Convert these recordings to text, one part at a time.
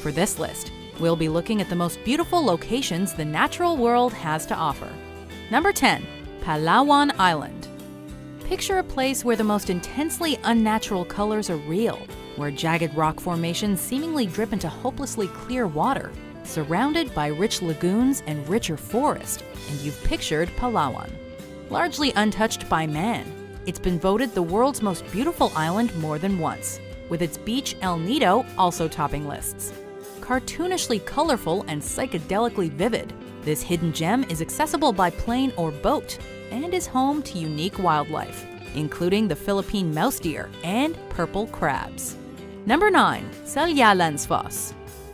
For this list, we'll be looking at the most beautiful locations the natural world has to offer. Number 10. Palawan Island. Picture a place where the most intensely unnatural colors are real, where jagged rock formations seemingly drip into hopelessly clear water, surrounded by rich lagoons and richer forest, and you've pictured Palawan. Largely untouched by man, it's been voted the world's most beautiful island more than once, with its beach El Nido also topping lists. Cartoonishly colorful and psychedelically vivid, this hidden gem is accessible by plane or boat and is home to unique wildlife, including the Philippine mouse deer and purple crabs. Number 9. Seljalandsfoss.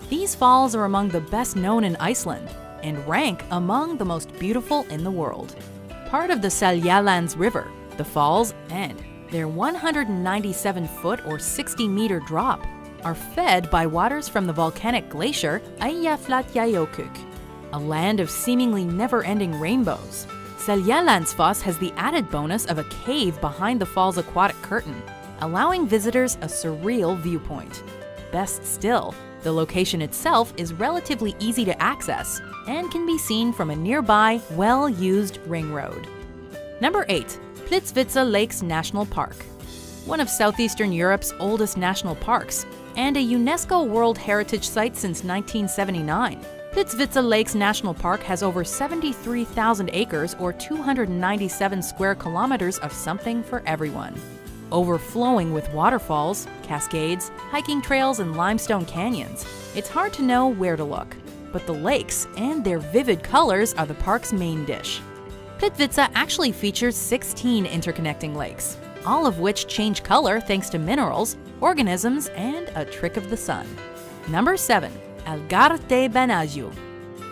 These falls are among the best known in Iceland and rank among the most beautiful in the world. Part of the Seljalands River, the falls and their 197-foot or 60-meter drop are fed by waters from the volcanic glacier Eyjafjallajökull, a land of seemingly never-ending rainbows. Seljalandsfoss has the added bonus of a cave behind the fall's aquatic curtain, allowing visitors a surreal viewpoint. Best still, the location itself is relatively easy to access and can be seen from a nearby, well-used ring road. Number 8. Plitvice Lakes National Park. One of southeastern Europe's oldest national parks and a UNESCO World Heritage Site since 1979. Plitvice Lakes National Park has over 73,000 acres or 297 square kilometers of something for everyone. Overflowing with waterfalls, cascades, hiking trails, and limestone canyons, it's hard to know where to look. But the lakes and their vivid colors are the park's main dish. Plitvice actually features 16 interconnecting lakes, all of which change color thanks to minerals, organisms, and a trick of the sun. Number 7. Algarve de Benajú.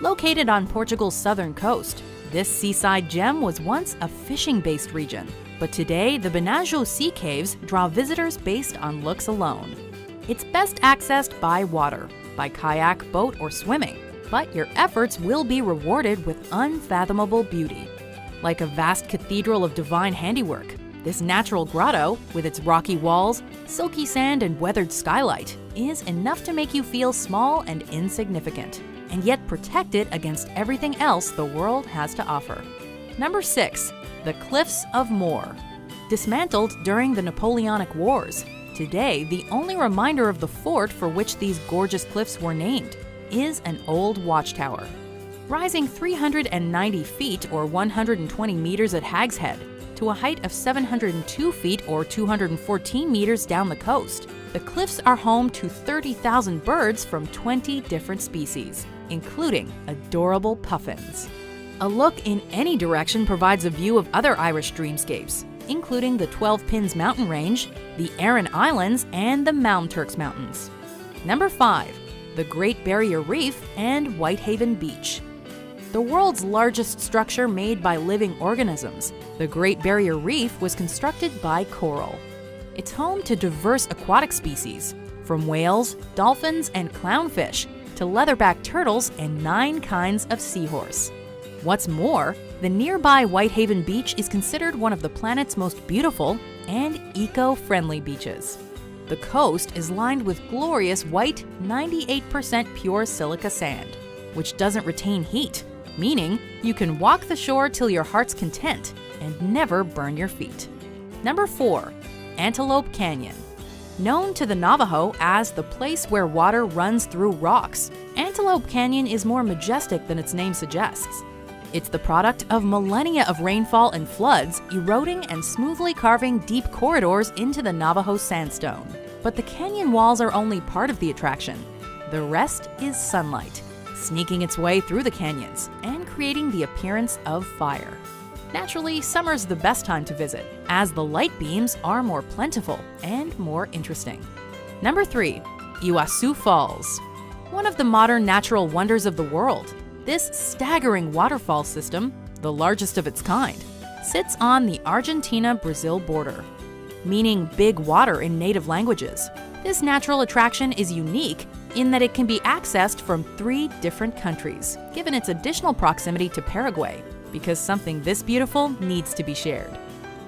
Located on Portugal's southern coast, this seaside gem was once a fishing-based region, but today the Benajú Sea Caves draw visitors based on looks alone. It's best accessed by water, by kayak, boat, or swimming, but your efforts will be rewarded with unfathomable beauty. Like a vast cathedral of divine handiwork, this natural grotto, with its rocky walls, silky sand, and weathered skylight, is enough to make you feel small and insignificant, and yet protected against everything else the world has to offer. Number 6. The Cliffs of Moher. Dismantled during the Napoleonic Wars, today the only reminder of the fort for which these gorgeous cliffs were named is an old watchtower. Rising 390 feet or 120 meters at Hag's Head to a height of 702 feet or 214 meters down the coast, the cliffs are home to 30,000 birds from 20 different species, including adorable puffins. A look in any direction provides a view of other Irish dreamscapes, including the 12 Pins mountain range, the Aran Islands, and the Malm Turks Mountains. Number 5. The Great Barrier Reef and Whitehaven Beach. The world's largest structure made by living organisms, the Great Barrier Reef was constructed by coral. It's home to diverse aquatic species, from whales, dolphins, and clownfish to leatherback turtles and 9 kinds of seahorse. What's more, the nearby Whitehaven Beach is considered one of the planet's most beautiful and eco-friendly beaches. The coast is lined with glorious white, 98% pure silica sand, which doesn't retain heat, meaning you can walk the shore till your heart's content and never burn your feet. Number 4. Antelope Canyon. Known to the Navajo as the place where water runs through rocks, Antelope Canyon is more majestic than its name suggests. It's the product of millennia of rainfall and floods eroding and smoothly carving deep corridors into the Navajo sandstone. But the canyon walls are only part of the attraction. The rest is sunlight, sneaking its way through the canyons and creating the appearance of fire. Naturally, summer's the best time to visit, as the light beams are more plentiful and more interesting. Number 3. Iguazu Falls. One of the modern natural wonders of the world, this staggering waterfall system, the largest of its kind, sits on the Argentina-Brazil border, meaning big water in native languages. This natural attraction is unique in that it can be accessed from 3 different countries, given its additional proximity to Paraguay, because something this beautiful needs to be shared.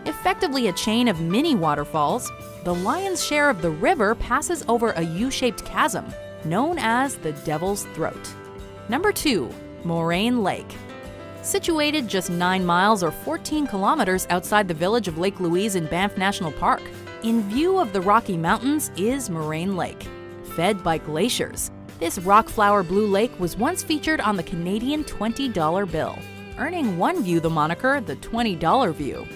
Effectively a chain of mini waterfalls, the lion's share of the river passes over a U-shaped chasm, known as the Devil's Throat. Number 2. Moraine Lake. Situated just 9 miles or 14 kilometers outside the village of Lake Louise in Banff National Park, in view of the Rocky Mountains is Moraine Lake. Fed by glaciers, this rock-flower blue lake was once featured on the Canadian $20 bill, earning one view the moniker the $20 view.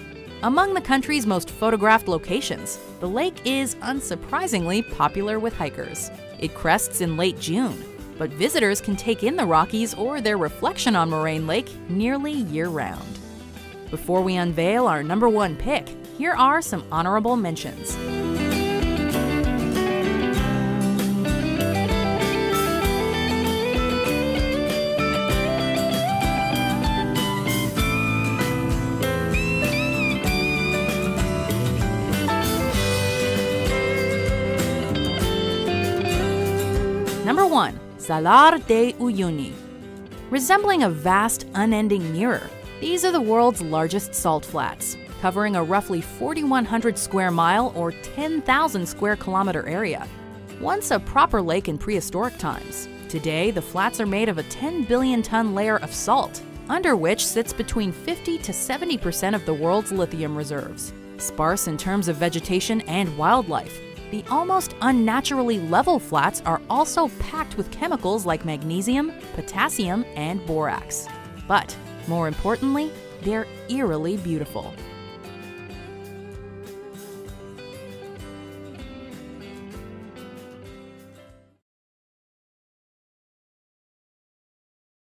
Among the country's most photographed locations, the lake is unsurprisingly popular with hikers. It crests in late June, but visitors can take in the Rockies or their reflection on Moraine Lake nearly year-round. Before we unveil our number 1 pick, here are some honorable mentions. Number 1. Salar de Uyuni. Resembling a vast, unending mirror, these are the world's largest salt flats, covering a roughly 4,100 square mile or 10,000 square kilometer area. Once a proper lake in prehistoric times, today the flats are made of a 10 billion ton layer of salt, under which sits between 50 to 70% of the world's lithium reserves. Sparse in terms of vegetation and wildlife, the almost unnaturally level flats are also packed with chemicals like magnesium, potassium, and borax. But, more importantly, they're eerily beautiful.